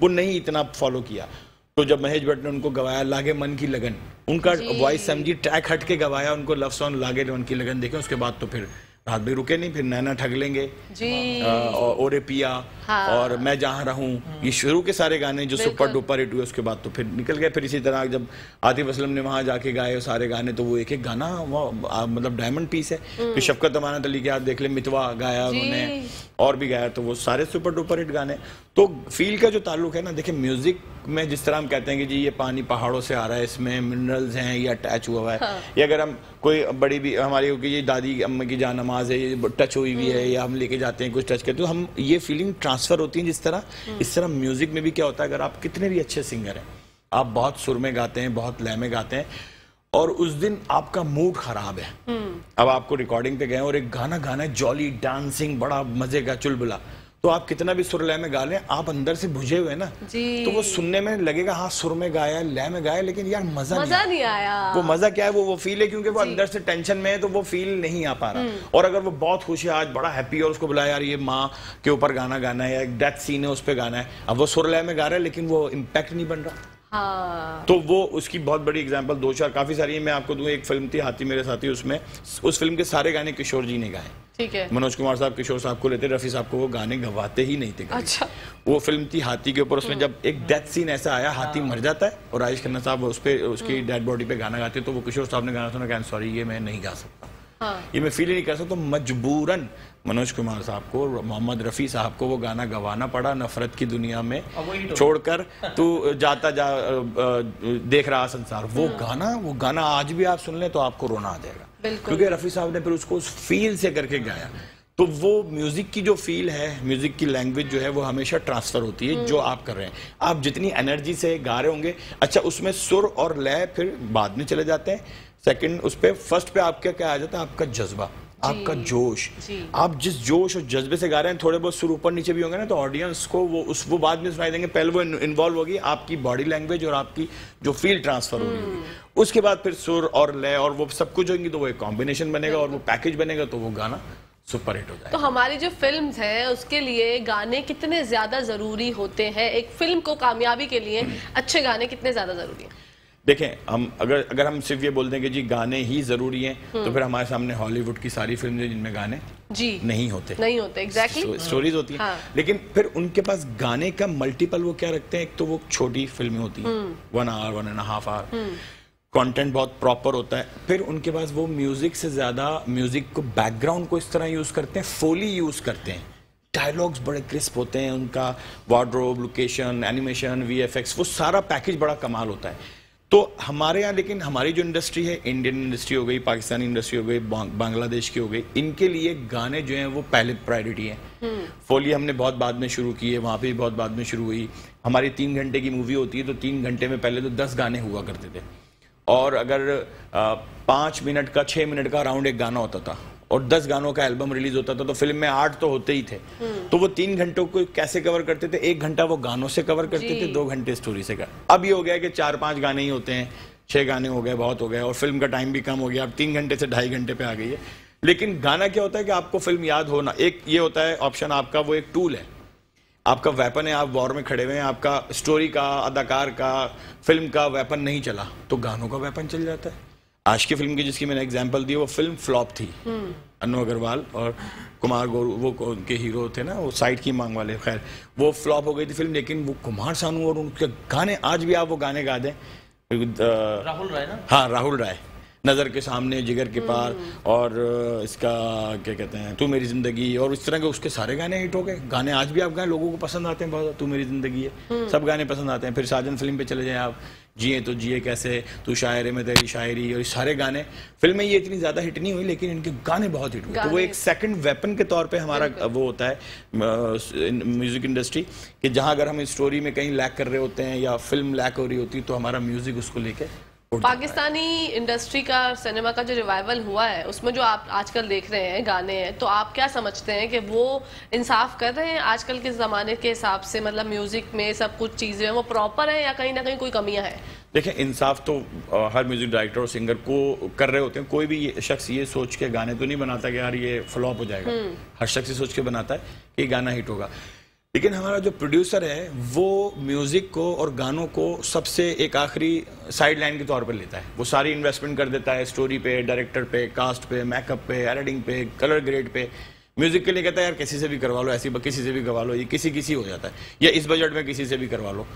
वो नहीं इतना फॉलो किया। तो जब महेश भट्ट ने उनको गवाया लागे मन की लगन, उनका वॉइस समझी, ट्रैक हट के गवाया उनको, लव सॉन्ग लागे मन की लगन देखे, उसके बाद तो फिर रात भी रुके नहीं, फिर नैना ठग लेंगे और ओरे पिया और मैं जहाँ रहूं, ये शुरू के सारे गाने जो सुपर डुपर हिट हुए, उसके बाद तो फिर निकल गए। फिर इसी तरह जब आतिफ असलम ने वहाँ जाके गाए सारे गाने तो वो एक एक गाना वो मतलब डायमंड पीस है। फिर शफकत अमानत अली के हाथ देख ले, मितवा गाया उन्होंने और भी गाया, तो वो सारे सुपर डुपर हिट गाने। तो फील का जो ताल्लुक है ना, देखिए म्यूजिक में जिस तरह हम कहते हैं कि जी ये पानी पहाड़ों से आ रहा है, इसमें मिनरल्स हैं, ये अटैच हुआ हुआ है, या अगर हम कोई बड़ी भी हमारी होगी ये दादी अम्मा की जान नमाज है, ये टच हुई हुई है, या हम लेके जाते हैं कुछ टच करते, तो हम ये फीलिंग ट्रांसफर होती है जिस तरह। इस तरह म्यूजिक में भी क्या होता है, अगर आप कितने भी अच्छे सिंगर हैं, आप बहुत सुर में गाते हैं, बहुत लय में गाते हैं, और उस दिन आपका मूड खराब है, अब आपको रिकॉर्डिंग पे गए और एक गाना गाना है, जॉली डांसिंग, बड़ा मजे का चुलबुला, तो आप कितना भी सुर लय में गा लें, आप अंदर से बुझे हुए ना, तो वो सुनने में लगेगा हाँ सुर में गाया, लय में गाया, लेकिन यार मजा नहीं आया। वो मजा क्या है, वो फील है, क्योंकि वो अंदर से टेंशन में है तो वो फील नहीं आ पा रहा। और अगर वो बहुत खुश है, आज बड़ा हैप्पी है, और उसको बुलाया यार ये माँ के ऊपर गाना गाना है, या एक डेथ सीन है उस पर गाना है, अब वो सुर लय में गा रहा है लेकिन वो इम्पैक्ट नहीं बन रहा। तो वो उसकी बहुत बड़ी एग्जांपल 2-4 काफी सारी है, मैं आपको दूं। एक फिल्म थी हाथी मेरे साथी, उसमें उस फिल्म के सारे गाने किशोर जी ने गाए। ठीक है, मनोज कुमार साहब किशोर साहब को लेते, रफी साहब को वो गाने गवाते ही नहीं थे। अच्छा, वो फिल्म थी हाथी के ऊपर, उसमें जब एक डेथ सीन ऐसा आया, हाथी मर जाता है और राजेश खन्ना साहब उस पे उसकी डेड बॉडी पे गाना गाते, तो वो किशोर साहब ने गाना सुना, कहना सॉरी ये मैं नहीं गा सकता, ये मैं फील ही नहीं कर सकता, तो मजबूरन मनोज कुमार साहब को, मोहम्मद रफ़ी साहब को वो गाना गवाना पड़ा, नफरत की दुनिया में छोड़कर तू जाता जा देख रहा संसार। वो गाना आज भी आप सुन लें तो आपको रोना आ जाएगा, क्योंकि रफ़ी साहब ने फिर उसको उस फील से करके गाया। तो वो म्यूजिक की जो फील है, म्यूजिक की लैंग्वेज जो है, वो हमेशा ट्रांसफर होती है जो आप कर रहे हैं। आप जितनी एनर्जी से गा रहे होंगे, अच्छा उसमें सुर और लय फिर बाद में चले जाते हैं, सेकंड उस पे, फर्स्ट पे आपका क्या आ जाता है, आपका जज्बा, आपका जोश। आप जिस जोश और जज्बे से गा रहे हैं, थोड़े बहुत सुर ऊपर नीचे भी होंगे ना, तो ऑडियंस को वो बाद में सुनाई देंगे, पहले वो इन्वॉल्व होगी आपकी बॉडी लैंग्वेज और आपकी जो फील ट्रांसफर होगी, उसके बाद फिर सुर और लय और वो सब कुछ होंगी, तो वो एक कॉम्बिनेशन बनेगा और वो पैकेज बनेगा, तो वो गाना सुपर हिट हो जाएगा। तो हमारी जो फिल्म्स हैं उसके लिए गाने कितने ज्यादा जरूरी होते हैं? एक फिल्म को कामयाबी के लिए अच्छे गाने कितने ज्यादा जरूरी हैं? देखें, हम अगर हम सिर्फ ये बोलते हैं कि जी गाने ही जरूरी हैं, तो फिर हमारे सामने हॉलीवुड की सारी फिल्में जिनमें गाने जी नहीं होते एग्जैक्टली स्टोरीज होती हैं। हाँ। लेकिन फिर उनके पास गाने का मल्टीपल वो क्या रखते हैं, एक तो वो छोटी फिल्में होती हैं 1 आवर 1.5 आवर, कंटेंट बहुत प्रॉपर होता है। फिर उनके पास वो म्यूजिक से ज्यादा म्यूजिक को बैकग्राउंड को इस तरह यूज करते हैं, फोली यूज करते हैं, डायलॉग्स बड़े क्रिस्प होते हैं, उनका वार्डरोब, लोकेशन, एनिमेशन, वीएफएक्स, वो सारा पैकेज बड़ा कमाल होता है। तो हमारे यहाँ, लेकिन हमारी जो इंडस्ट्री है, इंडियन इंडस्ट्री हो गई, पाकिस्तानी इंडस्ट्री हो गई, बांग्लादेश की हो गई, इनके लिए गाने जो हैं वो पहले प्रायोरिटी है। फोली हमने बहुत बाद में शुरू की है, वहाँ पे भी बहुत बाद में शुरू हुई। हमारी 3 घंटे की मूवी होती है तो 3 घंटे में पहले तो 10 गाने हुआ करते थे, और अगर 5 मिनट का 6 मिनट का अराउंड एक गाना होता था और 10 गानों का एल्बम रिलीज होता था, तो फिल्म में 8 तो होते ही थे। तो वो 3 घंटों को कैसे कवर करते थे? 1 घंटा वो गानों से कवर करते थे, 2 घंटे स्टोरी से कर। अब ये हो गया कि 4-5 गाने ही होते हैं, 6 गाने हो गए, बहुत हो गए, और फिल्म का टाइम भी कम हो गया, अब 3 घंटे से 2.5 घंटे पे आ गई है। लेकिन गाना क्या होता है कि आपको फिल्म याद होना, एक ये होता है ऑप्शन आपका, वो एक टूल है, आपका वेपन है, आप वॉर में खड़े हुए हैं, आपका स्टोरी का, अदाकार का, फिल्म का वेपन नहीं चला तो गानों का वेपन चल जाता है। आज की फिल्म की जिसकी मैंने एग्जांपल दी, वो फिल्म फ्लॉप थी। अन्नू अग्रवाल और कुमार गोरू वो उनके हीरो थे ना, वो साइड की मांग वाले, खैर वो फ्लॉप हो गई थी फिल्म। लेकिन वो कुमार सानू और उनके गाने, आज भी आप वो गाने गा दें, राहुल राय ना, हाँ राहुल राय, नजर के सामने, जिगर के पार, और इसका क्या कहते हैं, तू मेरी जिंदगी, और इस तरह के उसके सारे गाने हिट हो गए। गाने आज भी आप गाएं, लोगों को पसंद आते हैं बहुत। तू मेरी जिंदगी है, सब गाने पसंद आते हैं। फिर साजन फिल्म पे चले जाएं आप, जिए तो जिए कैसे, तू शायर में तेरी शायरी, और ये सारे गाने, फिल्में ये इतनी ज्यादा हिट नहीं हुई लेकिन इनके गाने बहुत हिट हुए। तो वो एक सेकंड वेपन के तौर पे हमारा वो होता है म्यूजिक इंडस्ट्री, कि जहां अगर हम स्टोरी में कहीं लैक कर रहे होते हैं या फिल्म लैक हो रही होती है, तो हमारा म्यूजिक उसको लेके। पाकिस्तानी इंडस्ट्री का, सिनेमा का जो रिवाइवल हुआ है, उसमें जो आप आजकल देख रहे हैं गाने हैं, तो आप क्या समझते हैं कि वो इंसाफ कर रहे हैं आजकल के ज़माने के हिसाब से? मतलब म्यूजिक में सब कुछ चीज़ें वो प्रॉपर है या कहीं ना कहीं कोई कमियां हैं? देखिए, इंसाफ तो हर म्यूजिक डायरेक्टर और सिंगर को कर रहे होते हैं। कोई भी शख्स ये सोच के गाने तो नहीं बनाता कि यार ये फ्लॉप हो जाएगा। हर शख्स ये सोच के बनाता है कि गाना हिट होगा। लेकिन हमारा जो प्रोड्यूसर है वो म्यूजिक को और गानों को सबसे एक आखिरी साइड लाइन के तौर पर लेता है। वो सारी इन्वेस्टमेंट कर देता है स्टोरी पे, डायरेक्टर पे, कास्ट पे, मेकअप पे, एडिटिंग पे, कलर ग्रेड पे। म्यूजिक के लिए कहता है यार किसी से भी करवा लो, ऐसी किसी से भी करवा लो, ये किसी हो जाता है, या इस बजट में किसी से भी करवा लो।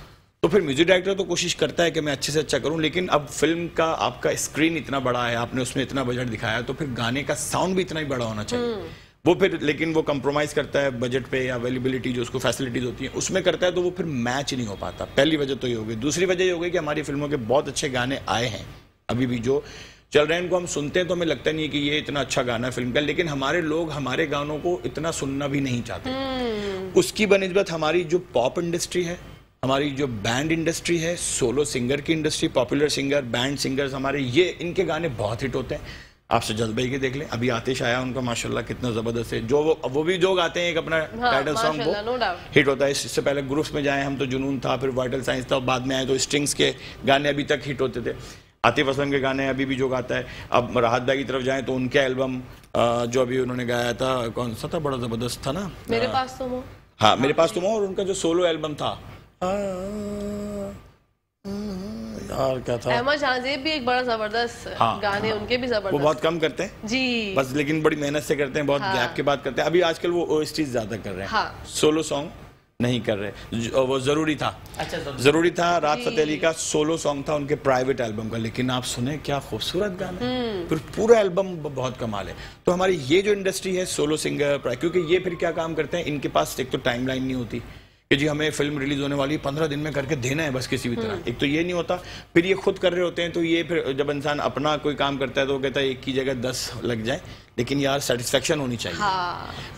तो फिर म्यूजिक डायरेक्टर तो कोशिश करता है कि मैं अच्छे से अच्छा करूं, लेकिन अब फिल्म का आपका स्क्रीन इतना बड़ा है, आपने उसमें इतना बजट दिखाया, तो फिर गाने का साउंड भी इतना ही बड़ा होना चाहिए। वो फिर लेकिन वो कंप्रोमाइज करता है बजट पे या अवेलेबिलिटी जो उसको फैसिलिटीज होती है उसमें करता है, तो वो फिर मैच नहीं हो पाता। पहली वजह तो ये हो गई। दूसरी वजह ये हो गई कि हमारी फिल्मों के बहुत अच्छे गाने आए हैं, अभी भी जो चल रहे हैं, इनको हम सुनते हैं तो हमें लगता नहीं कि ये इतना अच्छा गाना है फिल्म का, लेकिन हमारे लोग हमारे गानों को इतना सुनना भी नहीं चाहते। उसकी बनिस्बत हमारी जो पॉप इंडस्ट्री है, हमारी जो बैंड इंडस्ट्री है, सोलो सिंगर की industry, popular singer, band singers हमारे, ये इनके गाने बहुत हिट होते हैं। आप सजद भाई के देख लें, अभी आतिश आया उनका माशाल्लाह कितना जबरदस्त है, जो वो भी जो गाते हैं एक अपना टाइटल सॉन्ग, वो हिट होता है। इससे पहले ग्रुप्स में जाए हम तो जुनून था, फिर वाइटल साइंस था, बाद में आए तो स्ट्रिंग्स के गाने अभी तक हिट होते थे। आतिफ असलम के गाने अभी भी जो गाता है। अब राहत भाई की तरफ जाएं तो उनके एल्बम जो अभी उन्होंने गाया था, कौन सा था, बड़ा जबरदस्त था ना, मेरे पास तुम हो। हाँ, मेरे पास तुम हो, और उनका जो सोलो एल्बम था यार क्या था, अहमद शाहजेब भी एक बड़ा जबरदस्त गाने उनके भी जबरदस्त। वो बहुत कम करते हैं जी, बस लेकिन बड़ी मेहनत से करते हैं, बहुत गैप के बाद करते हैं। अभी आजकल वो ओएसटीज ज्यादा कर रहे हैं, सोलो सॉन्ग नहीं कर रहे। वो जरूरी था, जरूरी था। राहत फतेह अली का सोलो सॉन्ग था उनके प्राइवेट एल्बम का, लेकिन आप सुने क्या खूबसूरत गाना, फिर पूरा एल्बम बहुत कमाल है। तो हमारी ये जो इंडस्ट्री है सोलो सिंगर, क्योंकि ये फिर क्या काम करते हैं, इनके पास एक तो टाइमलाइन नहीं होती कि जी हमें फिल्म रिलीज होने वाली 15 दिन में करके देना है बस किसी भी तरह, एक तो ये नहीं होता। फिर ये खुद कर रहे होते हैं, तो ये फिर जब इंसान अपना कोई काम करता है तो वो कहता है एक की जगह 10 लग जाए, लेकिन यार सेटिस्फेक्शन होनी चाहिए।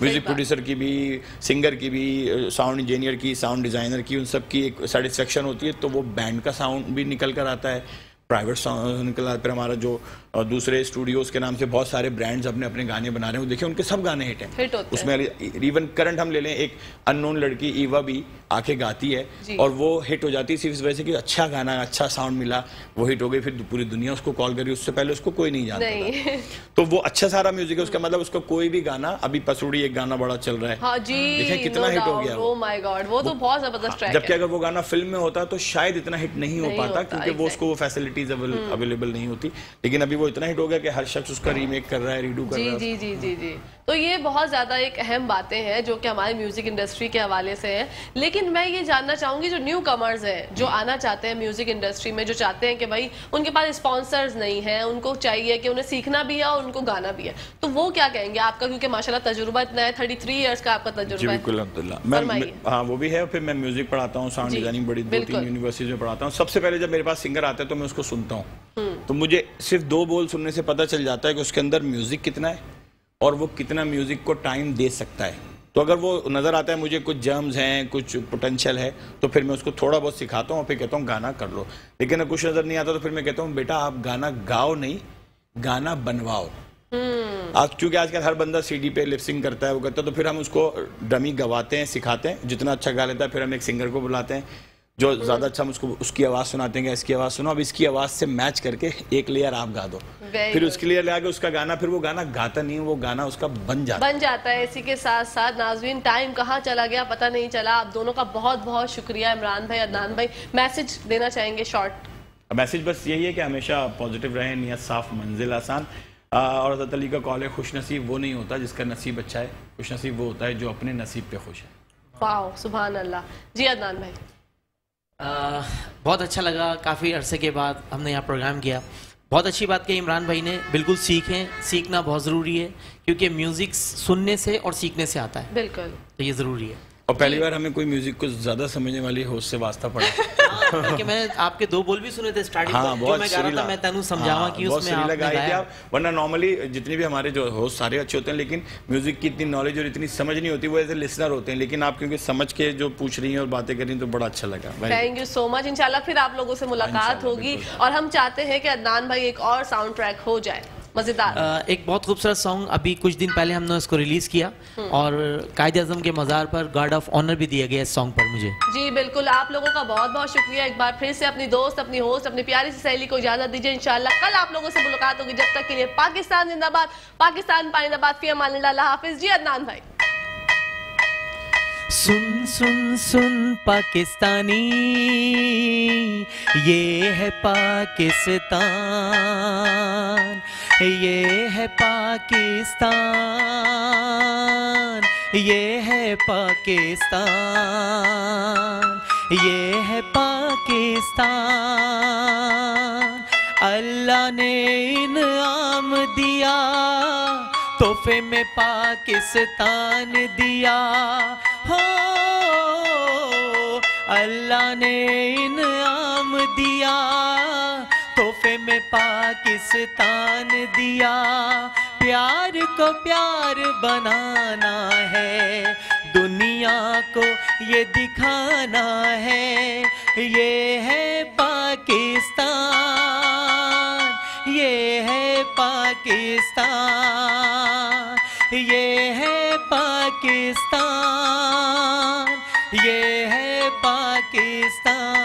म्यूजिक प्रोड्यूसर की भी, सिंगर की भी, साउंड इंजीनियर की, साउंड डिजाइनर की, उन सब की एक सेटिस्फेक्शन होती है, तो वो बैंड का साउंड भी निकल कर आता है, प्राइवेट साउंड निकल आता है। हमारा जो दूसरे स्टूडियोज के नाम से बहुत सारे ब्रांड्स अपने अपने गाने बना रहे हैं, देखिए उनके सब गाने हिट हैं। उसमें इवन करंट हम ले लें, एक अननोन लड़की ईवा भी आके गाती है और वो हिट हो जाती है सिर्फ इस वजह से कि अच्छा गाना, अच्छा साउंड मिला, वो हिट हो गई, फिर पूरी दुनिया उसको कॉल करी। उससे पहले उसको कोई नहीं जानता था। तो वो अच्छा सारा म्यूजिक है उसका, मतलब उसका कोई भी गाना, अभी पसरूड़ी एक गाना बड़ा चल रहा है, हाँ जी, देखिए कितना हिट हो गया। ओह माय गॉड, वो तो बहुत जबरदस्त ट्रैक है। जबकि अगर वो गाना फिल्म में होता तो शायद इतना हिट नहीं हो पाता, क्योंकि वो उसको वो फैसिलिटी क्वालिटीज अवेलेबल नहीं होती, लेकिन अभी वो इतना हिट हो गया कि हर शख्स उसका रीमेक कर रहा है, रीडू कर रहा है। जी जी जी जी। तो ये बहुत ज़्यादा एक अहम बातें हैं जो कि हमारे म्यूज़िक इंडस्ट्री के हवाले से हैं। लेकिन मैं ये जानना चाहूँगी, जो न्यू कमर्स हैं, जो आना चाहते हैं म्यूज़िक इंडस्ट्री में, जो चाहते हैं कि भाई उनके पास स्पॉन्सर्स नहीं हैं, उनको चाहिए कि उन्हें सीखना भी है और उनको गाना भी है, तो वो क्या कहेंगे आपका? क्योंकि माशाल्लाह तजुर्बा इतना है, 33 ईयर्स का आपका तजुर्बा है। बिल्कुल अल्हम्दुलिल्लाह। हाँ वो भी है, फिर मैं म्यूजिक पढ़ाता हूँ, साउंड डिजाइनिंग बड़ी 2-3 यूनिवर्सिटीज में पढ़ाता हूँ। सबसे पहले जब मेरे पास सिंगर आता है तो मैं उसको सुनता हूँ, तो मुझे सिर्फ 2 बोल सुनने से पता चल जाता है कि उसके अंदर म्यूजिक कितना है और वो कितना म्यूजिक को टाइम दे सकता है। तो अगर वो नजर आता है मुझे कुछ जर्म्स हैं, कुछ पोटेंशियल है, तो फिर मैं उसको थोड़ा बहुत सिखाता हूँ और फिर कहता हूँ गाना कर लो। लेकिन अगर कुछ नजर नहीं आता तो फिर मैं कहता हूँ बेटा आप गाना गाओ नहीं, गाना बनवाओ। आज क्योंकि आजकल हर बंदा सीडी पे लिपसिंग करता है, वो करता है, तो फिर हम उसको डमी गवाते हैं, सिखाते हैं। जितना अच्छा गा लेता है फिर हम एक सिंगर को बुलाते हैं जो ज्यादा अच्छा, हम उसको उसकी आवाज सुनाते हैं कि इसकी आवाज सुनो, अब इसकी आवाज से मैच करके एक लेयर आप गा दो, फिर उसके लिए ले आके उसका गाना, फिर वो गाना गाता नहीं है, वो गाना उसका बन जाता है। इसी के साथ साथ नाज़रीन, टाइम कहाँ चला गया पता नहीं चला। आप दोनों का बहुत बहुत शुक्रिया। इमरान भाई, अदनान भाई, मैसेज देना चाहेंगे शॉर्ट? मैसेज बस यही है कि हमेशा पॉजिटिव रहें, नियत साफ मंजिल आसान। और हज़रत अली का कॉल है, खुश नसीब वो नहीं होता जिसका नसीब अच्छा है, खुश नसीब वो होता है जो अपने नसीब पे खुश है। वाह, सुभान अल्लाह। जी अदनान भाई? बहुत अच्छा लगा, काफ़ी अरसे के बाद हमने यहाँ प्रोग्राम किया। बहुत अच्छी बात कही इमरान भाई ने, बिल्कुल सीखें, सीखना बहुत ज़रूरी है क्योंकि म्यूज़िक सुनने से और सीखने से आता है। बिल्कुल, तो ये ज़रूरी है। और पहली बार हमें कोई म्यूजिक को ज्यादा समझने वाली होस्ट से वास्ता पड़ा। कि मैं आपके 2 बोल भी सुने थे स्टार्टिंग में, जो मैं गा रहा था, मैं तनु समझावा कि उसमें आपने गाया। वरना नॉर्मली जितने भी हमारे जो होस्ट सारे अच्छे होते हैं, लेकिन म्यूजिक की इतनी नॉलेज और इतनी समझ नहीं होती, वो एज ए लिसनर होते हैं। लेकिन आप क्योंकि समझ के जो पूछ रही हैं और बातें कर रही हैं तो बड़ा अच्छा लगा। Thank you so much. इंशाल्लाह फिर आप लोगों से मुलाकात होगी और हम चाहते हैं कि अदनान भाई एक और साउंड ट्रैक हो जाए मजेदार। एक बहुत खूबसूरत सॉन्ग अभी कुछ दिन पहले हमने उसको रिलीज किया और कायद-ए-आज़म के मज़ार पर गार्ड ऑफ ऑनर भी दिया गया इस सॉन्ग पर मुझे। जी बिल्कुल, आप लोगों का बहुत बहुत शुक्रिया। एक बार फिर से अपनी दोस्त, अपनी होस्ट, अपनी प्यारी सी सहेली को इजाजत दीजिए। इंशाल्लाह कल आप लोगों से मुलाकात होगी। जब तक के लिए पाकिस्तान जिंदाबाद, पाकिस्तान पाइंदाबाद, फी अमानिल्लाह, अल्लाह हाफिज। जी अदनान भाई? सुन सुन सुन पाकिस्तानी, ये है पाकिस्तान, ये है पाकिस्तान, ये है पाकिस्तान, ये है पाकिस्तान। अल्लाह ने इनाम दिया, तोहफे में पाकिस्तान दिया हो। अल्लाह ने इनाम दिया, तोहफे में पाकिस्तान दिया। प्यार को प्यार बनाना है, दुनिया को ये दिखाना है। ये है पाकिस्तान, ये है पाकिस्तान, ये है पाकिस्तान, ये है पाकिस्तान।